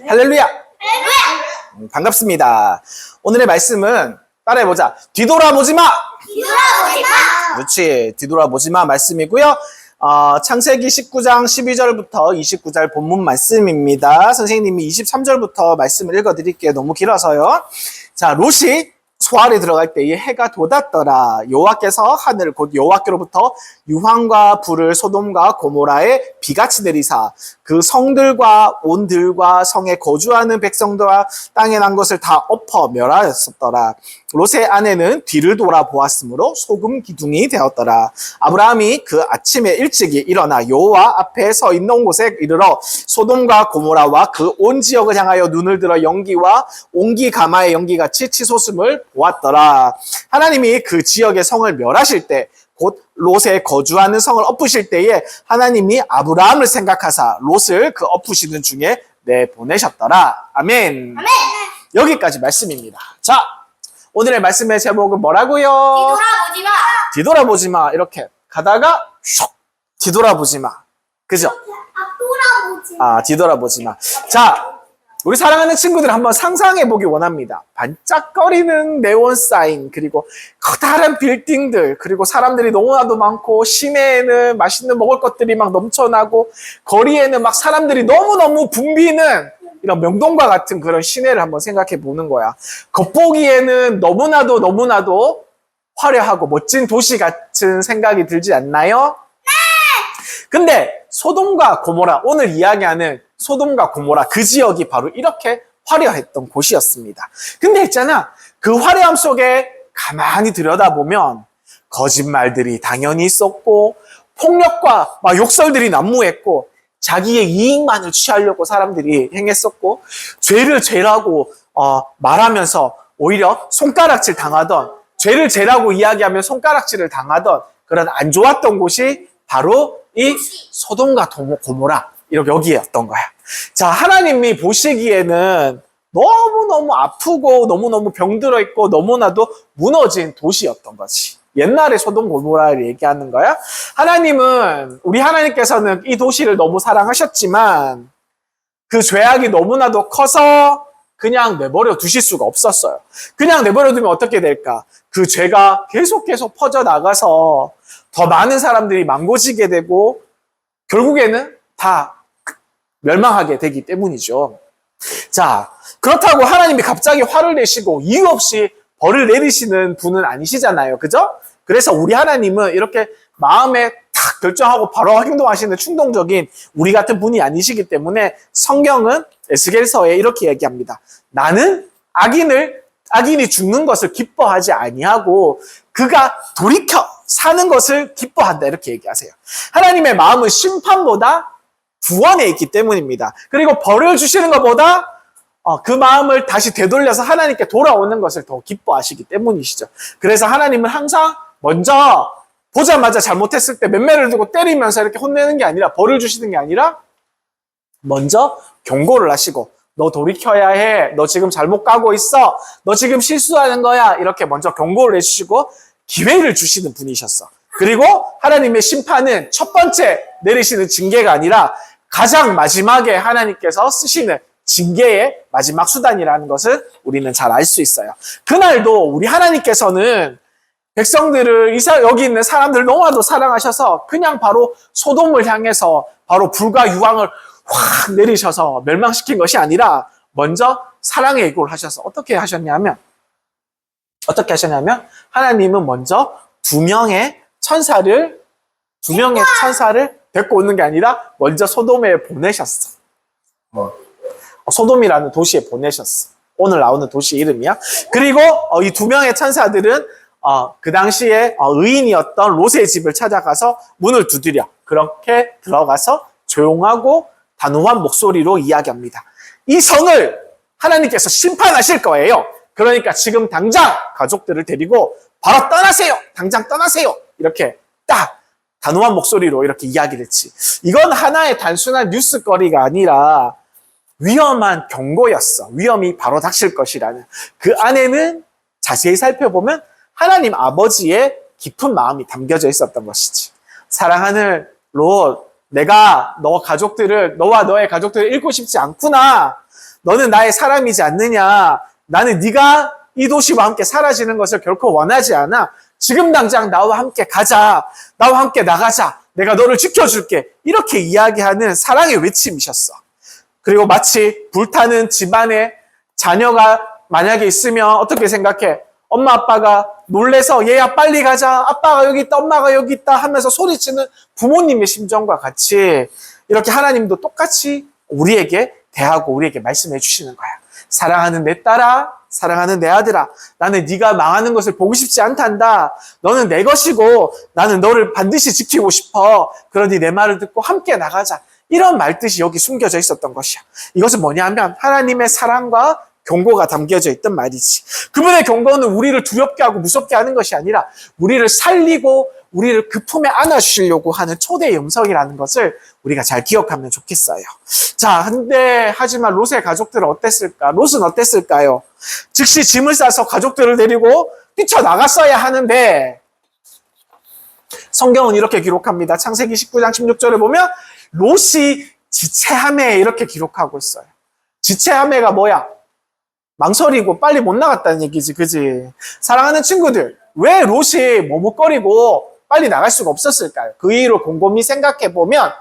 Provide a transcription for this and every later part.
할렐루야! 반갑습니다. 오늘의 말씀은 따라해보자. 뒤돌아보지 마! 뒤돌아보지 마! 그렇지. 뒤돌아보지 마 말씀이고요. 창세기 19장 12절부터 29절 본문 말씀입니다. 선생님이 23절부터 말씀을 읽어드릴게요. 너무 길어서요. 자, 롯이 소알에 들어갈 때에 해가 돋았더라. 여호와께서 하늘 곧 여호와께로부터 유황과 불을 소돔과 고모라에 비같이 내리사 그 성들과 온들과 성에 거주하는 백성들과 땅에 난 것을 다 엎어 멸하였었더라. 롯의 아내는 뒤를 돌아보았으므로 소금 기둥이 되었더라. 아브라함이 그 아침에 일찍이 일어나 여호와 앞에 서 있는 곳에 이르러 소돔과 고모라와 그 온 지역을 향하여 눈을 들어 연기와 옹기 가마의 연기같이 치솟음을 보았더라. 하나님이 그 지역의 성을 멸하실 때 곧 롯에 거주하는 성을 엎으실 때에 하나님이 아브라함을 생각하사 롯을 그 엎으시는 중에 내보내셨더라. 아멘. 아멘! 여기까지 말씀입니다. 자, 오늘의 말씀의 제목은 뭐라고요? 뒤돌아보지 마! 뒤돌아보지 마. 이렇게 가다가 슉 뒤돌아보지 마. 그죠? 앞돌아보지 마! 뒤돌아보지 마. 자, 우리 사랑하는 친구들 한번 상상해 보기 원합니다. 반짝거리는 네온 사인, 그리고 커다란 빌딩들, 그리고 사람들이 너무나도 많고 시내에는 맛있는 먹을 것들이 막 넘쳐나고 거리에는 막 사람들이 너무너무 붐비는 이런 명동과 같은 그런 시내를 한번 생각해 보는 거야. 겉보기에는 너무나도 화려하고 멋진 도시 같은 생각이 들지 않나요? 근데 소돔과 고모라, 오늘 이야기하는 소돔과 고모라 그 지역이 바로 이렇게 화려했던 곳이었습니다. 근데 있잖아, 그 화려함 속에 가만히 들여다보면 거짓말들이 당연히 있었고 폭력과 막 욕설들이 난무했고 자기의 이익만을 취하려고 사람들이 행했었고 죄를 죄라고 말하면서 오히려 손가락질 당하던, 죄를 죄라고 이야기하면 손가락질을 당하던 그런 안 좋았던 곳이 바로 이 소돔과 고모라 이렇게 여기였던 거야. 자, 하나님이 보시기에는 너무너무 아프고 너무너무 병들어 있고 너무나도 무너진 도시였던 거지. 옛날에 소돔 고모라를 얘기하는 거야. 우리 하나님께서는 이 도시를 너무 사랑하셨지만 그 죄악이 너무나도 커서 그냥 내버려 두실 수가 없었어요. 그냥 내버려 두면 어떻게 될까? 그 죄가 계속 퍼져나가서 더 많은 사람들이 망고지게 되고 결국에는 다 멸망하게 되기 때문이죠. 자, 그렇다고 하나님이 갑자기 화를 내시고 이유 없이 벌을 내리시는 분은 아니시잖아요. 그죠? 그래서 우리 하나님은 이렇게 마음에 탁 결정하고 바로 행동하시는 충동적인 우리 같은 분이 아니시기 때문에 성경은 에스겔서에 이렇게 얘기합니다. 나는 악인이 죽는 것을 기뻐하지 아니하고 그가 돌이켜 사는 것을 기뻐한다, 이렇게 얘기하세요. 하나님의 마음은 심판보다 구원에 있기 때문입니다. 그리고 벌을 주시는 것보다 그 마음을 다시 되돌려서 하나님께 돌아오는 것을 더 기뻐하시기 때문이시죠. 그래서 하나님은 항상 먼저 보자마자 잘못했을 때 맨매를 두고 때리면서 이렇게 혼내는 게 아니라, 벌을 주시는 게 아니라 먼저 경고를 하시고 너 돌이켜야 해. 너 지금 잘못 가고 있어. 너 지금 실수하는 거야. 이렇게 먼저 경고를 해주시고 기회를 주시는 분이셨어. 그리고 하나님의 심판은 첫 번째 내리시는 징계가 아니라 가장 마지막에 하나님께서 쓰시는 징계의 마지막 수단이라는 것을 우리는 잘 알 수 있어요. 그날도 우리 하나님께서는 백성들을, 여기 있는 사람들을 너무나도 사랑하셔서 그냥 바로 소돔을 향해서 바로 불과 유황을 확 내리셔서 멸망시킨 것이 아니라 먼저 사랑의 예고를 하셔서 어떻게 하셨냐면 하나님은 먼저 두 명의 천사를 데리고 오는 게 아니라 먼저 소돔에 보내셨어. 소돔이라는 도시에 보내셨어. 오늘 나오는 도시 이름이야. 그리고 이 두 명의 천사들은 그 당시에 의인이었던 롯의 집을 찾아가서 문을 두드려 그렇게 들어가서 조용하고 단호한 목소리로 이야기합니다. 이 성을 하나님께서 심판하실 거예요. 그러니까 지금 당장 가족들을 데리고 바로 떠나세요. 당장 떠나세요. 이렇게 딱 단호한 목소리로 이렇게 이야기를 했지. 이건 하나의 단순한 뉴스거리가 아니라 위험한 경고였어. 위험이 바로 닥칠 것이라는. 그 안에는 자세히 살펴보면 하나님 아버지의 깊은 마음이 담겨져 있었던 것이지. 사랑하는 롯, 내가 너와 너의 가족들을 잃고 싶지 않구나. 너는 나의 사람이지 않느냐. 나는 네가 이 도시와 함께 사라지는 것을 결코 원하지 않아. 지금 당장 나와 함께 가자. 나와 함께 나가자. 내가 너를 지켜줄게. 이렇게 이야기하는 사랑의 외침이셨어. 그리고 마치 불타는 집안에 자녀가 만약에 있으면 어떻게 생각해? 엄마 아빠가 놀래서 얘야 빨리 가자. 아빠가 여기 있다. 엄마가 여기 있다 하면서 소리치는 부모님의 심정과 같이 이렇게 하나님도 똑같이 우리에게 대하고 우리에게 말씀해 주시는 거야. 사랑하는 내 딸아, 사랑하는 내 아들아, 나는 네가 망하는 것을 보고 싶지 않단다. 너는 내 것이고 나는 너를 반드시 지키고 싶어. 그러니 내 말을 듣고 함께 나가자. 이런 말뜻이 여기 숨겨져 있었던 것이야. 이것은 뭐냐면 하나님의 사랑과 경고가 담겨져 있던 말이지. 그분의 경고는 우리를 두렵게 하고 무섭게 하는 것이 아니라 우리를 살리고 우리를 그 품에 안아주시려고 하는 초대의 음성이라는 것을 우리가 잘 기억하면 좋겠어요. 자, 근데 하지만 롯의 가족들은 어땠을까? 롯은 어땠을까요? 즉시 짐을 싸서 가족들을 데리고 뛰쳐나갔어야 하는데 성경은 이렇게 기록합니다. 창세기 19장 16절에 보면 롯이 지체하매 이렇게 기록하고 있어요. 지체하매가 뭐야? 망설이고 빨리 못 나갔다는 얘기지, 그지? 사랑하는 친구들, 왜 롯이 머뭇거리고 빨리 나갈 수가 없었을까요? 그 이유를 곰곰이 생각해보면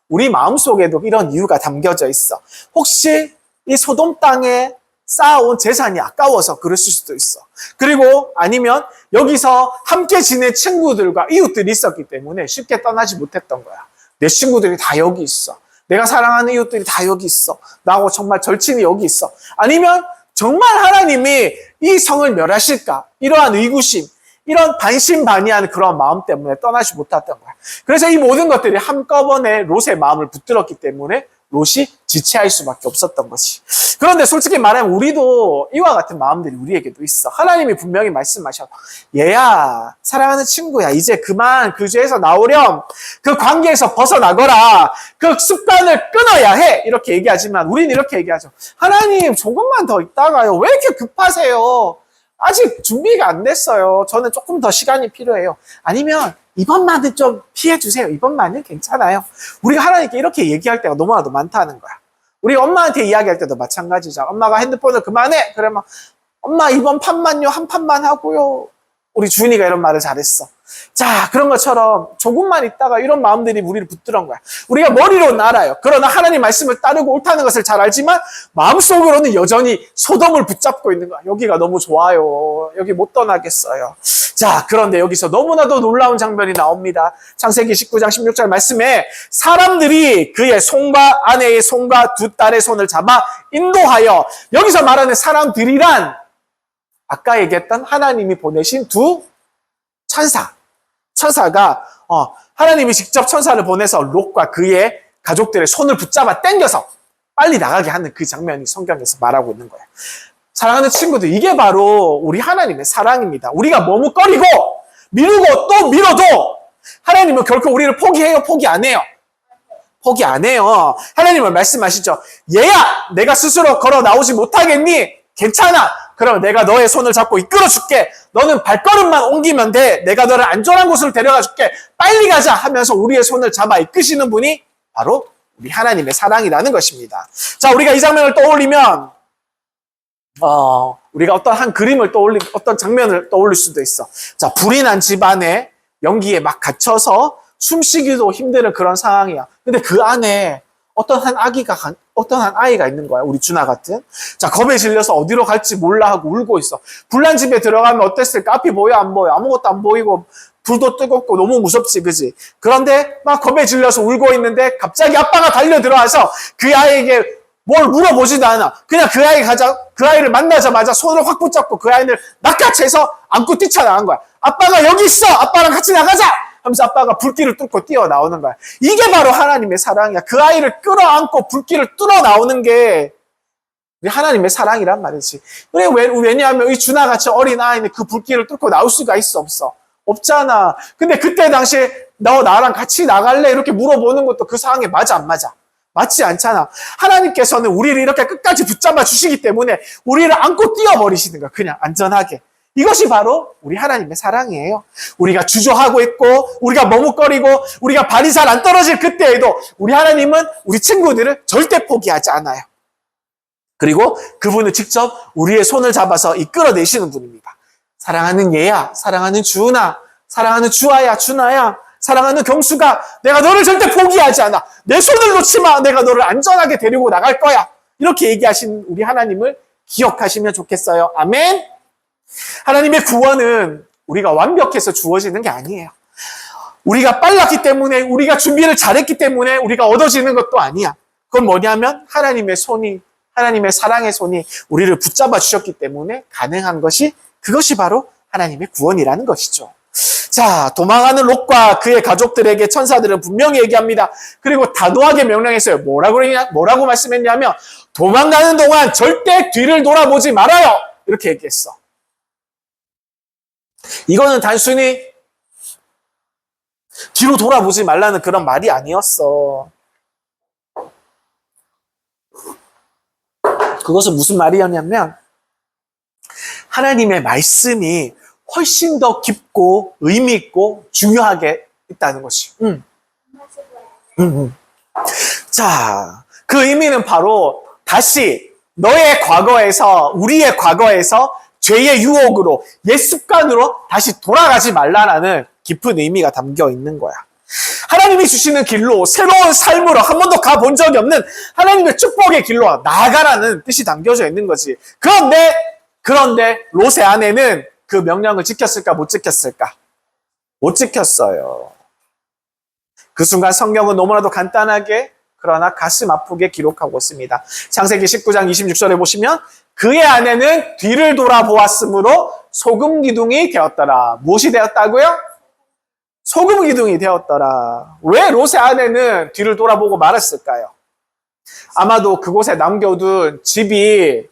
우리 마음속에도 이런 이유가 담겨져 있어. 혹시 이 소돔 땅에 쌓아온 재산이 아까워서 그랬을 수도 있어. 그리고 아니면 여기서 함께 지낸 친구들과 이웃들이 있었기 때문에 쉽게 떠나지 못했던 거야. 내 친구들이 다 여기 있어. 내가 사랑하는 이웃들이 다 여기 있어. 나하고 정말 절친이 여기 있어. 아니면 정말 하나님이 이 성을 멸하실까? 이러한 의구심, 이런 반신반의하는 그런 마음 때문에 떠나지 못했던 거야. 그래서 이 모든 것들이 한꺼번에 롯의 마음을 붙들었기 때문에 롯이 지체할 수밖에 없었던 것이. 그런데 솔직히 말하면 우리도 이와 같은 마음들이 우리에게도 있어. 하나님이 분명히 말씀하셔. 얘야, 사랑하는 친구야, 이제 그만 그 죄에서 나오렴. 그 관계에서 벗어나거라. 그 습관을 끊어야 해. 이렇게 얘기하지만 우리는 이렇게 얘기하죠. 하나님, 조금만 더 있다가요. 왜 이렇게 급하세요? 아직 준비가 안 됐어요. 저는 조금 더 시간이 필요해요. 아니면 이번만은 좀 피해주세요. 이번만은 괜찮아요. 우리가 하나님께 이렇게 얘기할 때가 너무나도 많다는 거야. 우리 엄마한테 이야기할 때도 마찬가지죠. 엄마가 핸드폰을 그만해. 그러면 엄마 이번 판만요. 한 판만 하고요. 우리 주은이가 이런 말을 잘했어. 자, 그런 것처럼 조금만 있다가 이런 마음들이 우리를 붙들은 거야. 우리가 머리로는 알아요. 그러나 하나님 말씀을 따르고 옳다는 것을 잘 알지만 마음속으로는 여전히 소돔을 붙잡고 있는 거야. 여기가 너무 좋아요. 여기 못 떠나겠어요. 자, 그런데 여기서 너무나도 놀라운 장면이 나옵니다. 창세기 19장 16절 말씀에 사람들이 그의 손과 아내의 손과 두 딸의 손을 잡아 인도하여, 여기서 말하는 사람들이란 아까 얘기했던 하나님이 보내신 두 천사가 하나님이 직접 천사를 보내서 롯과 그의 가족들의 손을 붙잡아 당겨서 빨리 나가게 하는 그 장면이 성경에서 말하고 있는 거예요. 사랑하는 친구들, 이게 바로 우리 하나님의 사랑입니다. 우리가 머뭇거리고 미루고 또 미뤄도 하나님은 결코 우리를 포기해요? 포기 안 해요? 포기 안 해요. 하나님은 말씀하시죠. 얘야, 내가 스스로 걸어 나오지 못하겠니? 괜찮아. 그럼 내가 너의 손을 잡고 이끌어줄게. 너는 발걸음만 옮기면 돼. 내가 너를 안전한 곳으로 데려가줄게. 빨리 가자 하면서 우리의 손을 잡아 이끄시는 분이 바로 우리 하나님의 사랑이라는 것입니다. 자, 우리가 이 장면을 떠올리면 우리가 어떤 한 그림을 어떤 장면을 떠올릴 수도 있어. 자, 불이 난 집안에 연기에 막 갇혀서 숨쉬기도 힘든 그런 상황이야. 근데 그 안에 어떤 한 아이가 있는 거야. 우리 준아 같은. 자, 겁에 질려서 어디로 갈지 몰라 하고 울고 있어. 불난 집에 들어가면 어땠을까? 앞이 보여, 안 보여? 아무것도 안 보이고 불도 뜨겁고 너무 무섭지, 그지? 그런데 막 겁에 질려서 울고 있는데 갑자기 아빠가 달려 들어와서 그 아이에게 뭘 물어보지도 않아. 그냥 그 아이를 만나자마자 손을 확 붙잡고 그 아이를 낚아채서 안고 뛰쳐나간 거야. 아빠가 여기 있어! 아빠랑 같이 나가자! 하면서 아빠가 불길을 뚫고 뛰어나오는 거야. 이게 바로 하나님의 사랑이야. 그 아이를 끌어안고 불길을 뚫어 나오는 게 우리 하나님의 사랑이란 말이지. 왜냐하면 이 준아같이 어린 아이는 그 불길을 뚫고 나올 수가 있어, 없어? 없잖아. 근데 그때 당시에 너 나랑 같이 나갈래? 이렇게 물어보는 것도 그 상황에 맞아, 안 맞아? 맞지 않잖아. 하나님께서는 우리를 이렇게 끝까지 붙잡아 주시기 때문에 우리를 안고 뛰어버리시는 거야. 그냥 안전하게. 이것이 바로 우리 하나님의 사랑이에요. 우리가 주저하고 있고 우리가 머뭇거리고 우리가 발이 잘 안 떨어질 그때에도 우리 하나님은 우리 친구들을 절대 포기하지 않아요. 그리고 그분은 직접 우리의 손을 잡아서 이끌어내시는 분입니다. 사랑하는 얘야, 사랑하는 주은아, 사랑하는 주아야, 준아야, 사랑하는 경수가 내가 너를 절대 포기하지 않아. 내 손을 놓지 마. 내가 너를 안전하게 데리고 나갈 거야. 이렇게 얘기하신 우리 하나님을 기억하시면 좋겠어요. 아멘. 하나님의 구원은 우리가 완벽해서 주어지는 게 아니에요. 우리가 빨랐기 때문에, 우리가 준비를 잘했기 때문에 우리가 얻어지는 것도 아니야. 그건 뭐냐면 하나님의 손이, 하나님의 사랑의 손이 우리를 붙잡아 주셨기 때문에 가능한 것이, 그것이 바로 하나님의 구원이라는 것이죠. 자, 도망하는 롯과 그의 가족들에게 천사들은 분명히 얘기합니다. 그리고 단호하게 명령했어요. 뭐라고 말씀했냐면, 도망가는 동안 절대 뒤를 돌아보지 말아요. 이렇게 얘기했어. 이거는 단순히 뒤로 돌아보지 말라는 그런 말이 아니었어. 그것은 무슨 말이었냐면, 하나님의 말씀이 훨씬 더 깊고 의미 있고 중요하게 있다는 것이. 자, 그 의미는 바로 다시 너의 과거에서, 우리의 과거에서 죄의 유혹으로, 옛 습관으로 다시 돌아가지 말라라는 깊은 의미가 담겨 있는 거야. 하나님이 주시는 길로, 새로운 삶으로 한 번도 가본 적이 없는 하나님의 축복의 길로 나아가라는 뜻이 담겨져 있는 거지. 그런데 롯의 아내는 그 명령을 지켰을까, 못 지켰을까? 못 지켰어요. 그 순간 성경은 너무나도 간단하게 그러나 가슴 아프게 기록하고 있습니다. 창세기 19장 26절에 보시면 그의 아내는 뒤를 돌아보았으므로 소금 기둥이 되었더라. 무엇이 되었다고요? 소금 기둥이 되었더라. 왜 롯의 아내는 뒤를 돌아보고 말았을까요? 아마도 그곳에 남겨둔 집이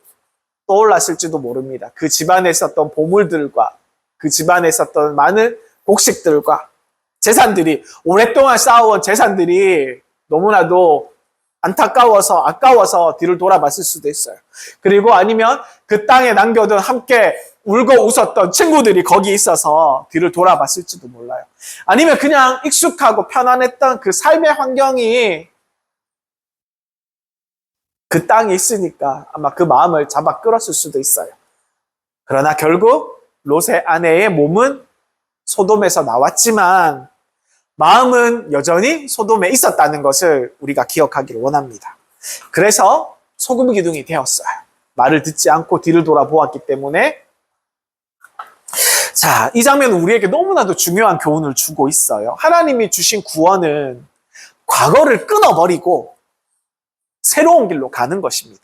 떠올랐을지도 모릅니다. 그 집안에 있었던 보물들과 그 집안에 있었던 많은 곡식들과 재산들이, 오랫동안 쌓아온 재산들이 너무나도 안타까워서, 아까워서 뒤를 돌아봤을 수도 있어요. 그리고 아니면 그 땅에 남겨둔 함께 울고 웃었던 친구들이 거기 있어서 뒤를 돌아봤을지도 몰라요. 아니면 그냥 익숙하고 편안했던 그 삶의 환경이 그 땅에 있으니까 아마 그 마음을 잡아 끌었을 수도 있어요. 그러나 결국 롯의 아내의 몸은 소돔에서 나왔지만 마음은 여전히 소돔에 있었다는 것을 우리가 기억하기를 원합니다. 그래서 소금 기둥이 되었어요. 말을 듣지 않고 뒤를 돌아보았기 때문에. 자, 이 장면은 우리에게 너무나도 중요한 교훈을 주고 있어요. 하나님이 주신 구원은 과거를 끊어버리고 새로운 길로 가는 것입니다.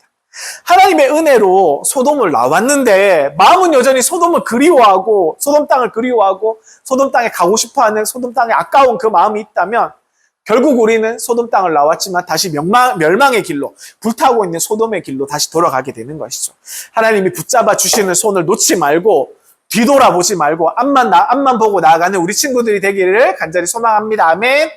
하나님의 은혜로 소돔을 나왔는데 마음은 여전히 소돔을 그리워하고 소돔 땅을 그리워하고 소돔 땅에 가고 싶어하는, 소돔 땅에 아까운 그 마음이 있다면 결국 우리는 소돔 땅을 나왔지만 다시 멸망의 길로, 불타고 있는 소돔의 길로 다시 돌아가게 되는 것이죠. 하나님이 붙잡아 주시는 손을 놓지 말고 뒤돌아보지 말고 앞만 보고 나아가는 우리 친구들이 되기를 간절히 소망합니다. 아멘.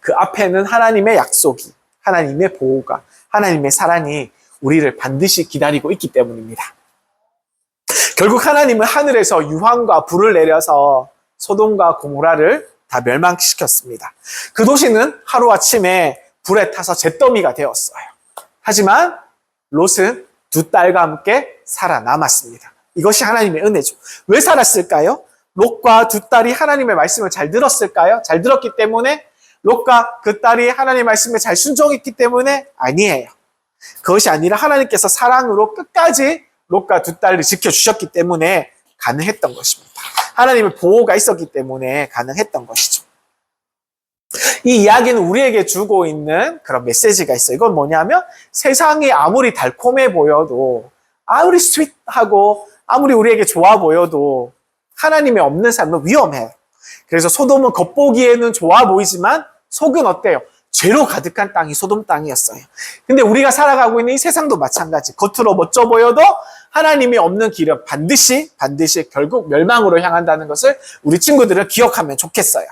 그 앞에는 하나님의 약속이, 하나님의 보호가, 하나님의 사랑이 우리를 반드시 기다리고 있기 때문입니다. 결국 하나님은 하늘에서 유황과 불을 내려서 소돔과 고모라를 다 멸망시켰습니다. 그 도시는 하루아침에 불에 타서 잿더미가 되었어요. 하지만 롯은 두 딸과 함께 살아남았습니다. 이것이 하나님의 은혜죠. 왜 살았을까요? 롯과 두 딸이 하나님의 말씀을 잘 들었을까요? 잘 들었기 때문에? 롯과 그 딸이 하나님의 말씀에 잘 순종했기 때문에? 아니에요. 그것이 아니라 하나님께서 사랑으로 끝까지 롯과 두 딸을 지켜주셨기 때문에 가능했던 것입니다. 하나님의 보호가 있었기 때문에 가능했던 것이죠. 이 이야기는 우리에게 주고 있는 그런 메시지가 있어요. 이건 뭐냐면 세상이 아무리 달콤해 보여도, 아무리 스윗하고 아무리 우리에게 좋아 보여도 하나님이 없는 삶은 위험해요. 그래서 소돔은 겉보기에는 좋아 보이지만 속은 어때요? 죄로 가득한 땅이 소돔 땅이었어요. 근데 우리가 살아가고 있는 이 세상도 마찬가지. 겉으로 멋져 보여도 하나님이 없는 길은 반드시 결국 멸망으로 향한다는 것을 우리 친구들은 기억하면 좋겠어요.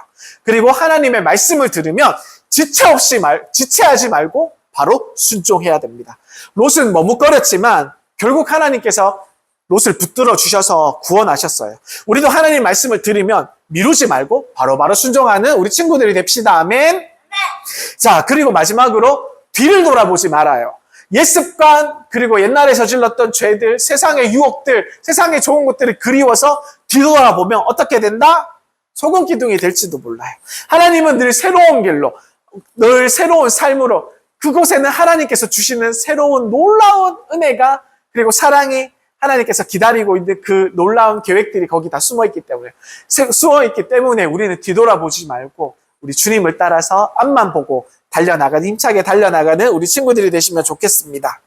그리고 하나님의 말씀을 들으면 지체하지 말고 바로 순종해야 됩니다. 롯은 머뭇거렸지만 결국 하나님께서 롯을 붙들어 주셔서 구원하셨어요. 우리도 하나님 말씀을 들으면 미루지 말고 바로바로 순종하는 우리 친구들이 됩시다. 아멘. 자, 그리고 마지막으로 뒤를 돌아보지 말아요. 옛습관, 그리고 옛날에 저질렀던 죄들, 세상의 유혹들, 세상의 좋은 것들을 그리워서 뒤돌아보면 어떻게 된다? 소금 기둥이 될지도 몰라요. 하나님은 늘 새로운 길로, 늘 새로운 삶으로, 그곳에는 하나님께서 주시는 새로운 놀라운 은혜가, 그리고 사랑이 하나님께서 기다리고 있는 그 놀라운 계획들이 거기 다 숨어있기 때문에 우리는 뒤돌아보지 말고 우리 주님을 따라서 앞만 보고 달려나가는, 힘차게 달려나가는 우리 친구들이 되시면 좋겠습니다.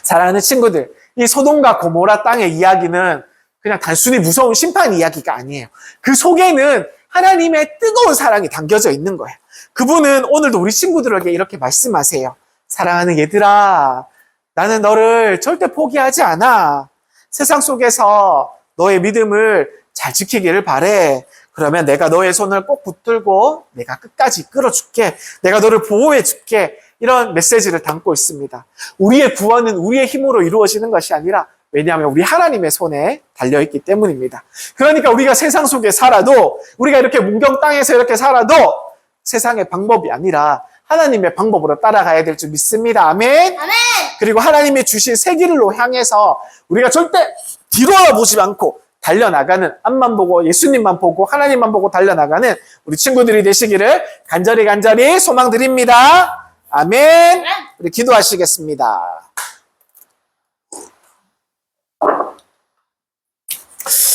사랑하는 친구들, 이 소돔과 고모라 땅의 이야기는 그냥 단순히 무서운 심판 이야기가 아니에요. 그 속에는 하나님의 뜨거운 사랑이 담겨져 있는 거예요. 그분은 오늘도 우리 친구들에게 이렇게 말씀하세요. 사랑하는 얘들아, 나는 너를 절대 포기하지 않아. 세상 속에서 너의 믿음을 잘 지키기를 바래. 그러면 내가 너의 손을 꼭 붙들고 내가 끝까지 이끌어줄게. 내가 너를 보호해줄게. 이런 메시지를 담고 있습니다. 우리의 구원은 우리의 힘으로 이루어지는 것이 아니라, 왜냐하면 우리 하나님의 손에 달려있기 때문입니다. 그러니까 우리가 세상 속에 살아도, 우리가 이렇게 문경 땅에서 이렇게 살아도 세상의 방법이 아니라 하나님의 방법으로 따라가야 될 줄 믿습니다. 아멘. 아멘. 그리고 하나님이 주신 새 길로 향해서 우리가 절대 뒤돌아보지 않고 달려나가는, 앞만 보고 예수님만 보고 하나님만 보고 달려나가는 우리 친구들이 되시기를 간절히 소망드립니다. 아멘. 우리 기도하시겠습니다.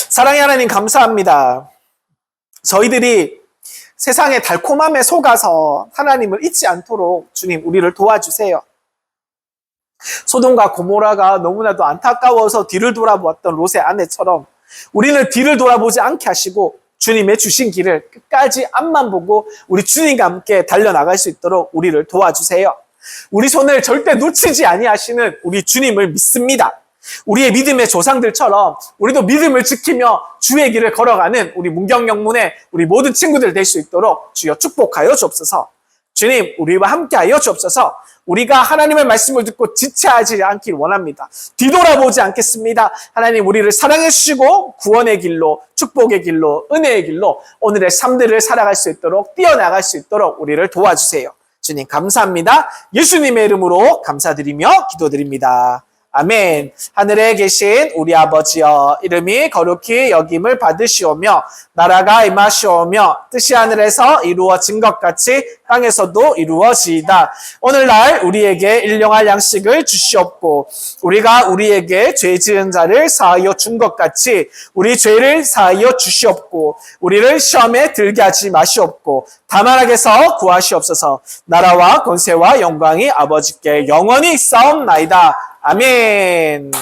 사랑의 하나님, 감사합니다. 저희들이 세상의 달콤함에 속아서 하나님을 잊지 않도록 주님 우리를 도와주세요. 소돔과 고모라가 너무나도 안타까워서 뒤를 돌아보았던 롯의 아내처럼 우리는 뒤를 돌아보지 않게 하시고 주님의 주신 길을 끝까지 앞만 보고 우리 주님과 함께 달려나갈 수 있도록 우리를 도와주세요. 우리 손을 절대 놓치지 아니하시는 우리 주님을 믿습니다. 우리의 믿음의 조상들처럼 우리도 믿음을 지키며 주의 길을 걸어가는 우리 문경영문의 우리 모든 친구들 될 수 있도록 주여 축복하여 주옵소서. 주님, 우리와 함께하여 주옵소서. 우리가 하나님의 말씀을 듣고 지체하지 않길 원합니다. 뒤돌아보지 않겠습니다. 하나님, 우리를 사랑해 주시고 구원의 길로, 축복의 길로, 은혜의 길로 오늘의 삶들을 살아갈 수 있도록, 뛰어나갈 수 있도록 우리를 도와주세요. 주님, 감사합니다. 예수님의 이름으로 감사드리며 기도드립니다. 아멘. 하늘에 계신 우리 아버지여, 이름이 거룩히 여김을 받으시오며 나라가 임하시오며 뜻이 하늘에서 이루어진 것 같이 땅에서도 이루어지이다. 오늘날 우리에게 일용할 양식을 주시옵고 우리가 우리에게 죄 지은 자를 사하여 준 것 같이 우리 죄를 사하여 주시옵고 우리를 시험에 들게 하지 마시옵고 다만 악에서 구하시옵소서. 나라와 권세와 영광이 아버지께 영원히 있사옵나이다. 아멘.